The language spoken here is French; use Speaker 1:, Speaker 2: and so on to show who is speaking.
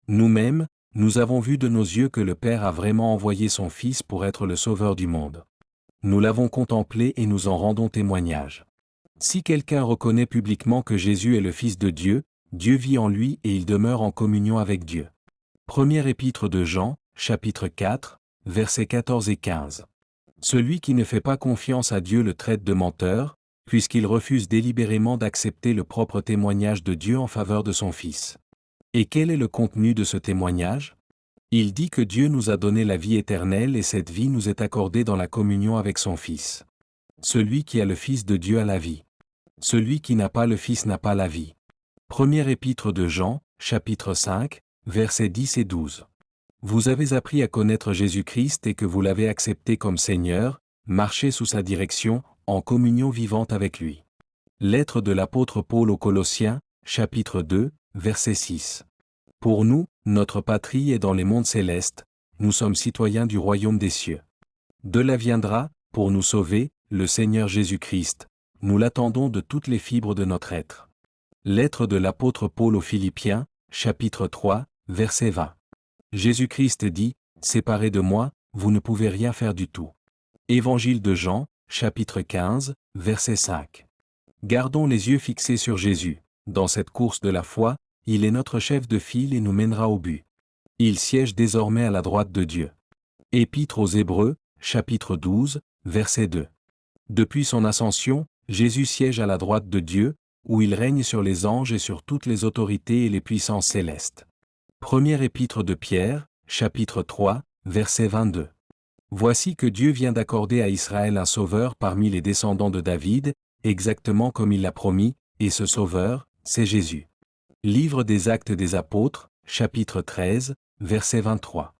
Speaker 1: Nous-mêmes, nous avons vu de nos yeux que le Père a vraiment envoyé son Fils pour être le Sauveur du monde. Nous l'avons contemplé et nous en rendons témoignage. Si quelqu'un reconnaît publiquement que Jésus est le Fils de Dieu, Dieu vit en lui et il demeure en communion avec Dieu. Première épître de Jean, chapitre 4, versets 14 et 15. Celui qui ne fait pas confiance à Dieu le traite de menteur, puisqu'il refuse délibérément d'accepter le propre témoignage de Dieu en faveur de son Fils. Et quel est le contenu de ce témoignage? Il dit que Dieu nous a donné la vie éternelle et cette vie nous est accordée dans la communion avec son Fils. Celui qui a le Fils de Dieu a la vie. Celui qui n'a pas le Fils n'a pas la vie. Première épître de Jean, chapitre 5, versets 10 et 12. Vous avez appris à connaître Jésus-Christ et que vous l'avez accepté comme Seigneur, marchez sous sa direction, en communion vivante avec lui. Lettre de l'apôtre Paul aux Colossiens, chapitre 2, verset 6. Pour nous, notre patrie est dans les mondes célestes, nous sommes citoyens du royaume des cieux. De là viendra, pour nous sauver, le Seigneur Jésus-Christ, nous l'attendons de toutes les fibres de notre être. Lettre de l'apôtre Paul aux Philippiens, chapitre 3, verset 20. Jésus-Christ dit, « Séparés de moi, vous ne pouvez rien faire du tout. » Évangile de Jean, chapitre 15, verset 5. Gardons les yeux fixés sur Jésus. Dans cette course de la foi, il est notre chef de file et nous mènera au but. Il siège désormais à la droite de Dieu. Épître aux Hébreux, chapitre 12, verset 2. Depuis son ascension, Jésus siège à la droite de Dieu, où il règne sur les anges et sur toutes les autorités et les puissances célestes. Première épître de Pierre, chapitre 3, verset 22. Voici que Dieu vient d'accorder à Israël un sauveur parmi les descendants de David, exactement comme il l'a promis, et ce sauveur, c'est Jésus. Livre des Actes des Apôtres, chapitre 13, verset 23.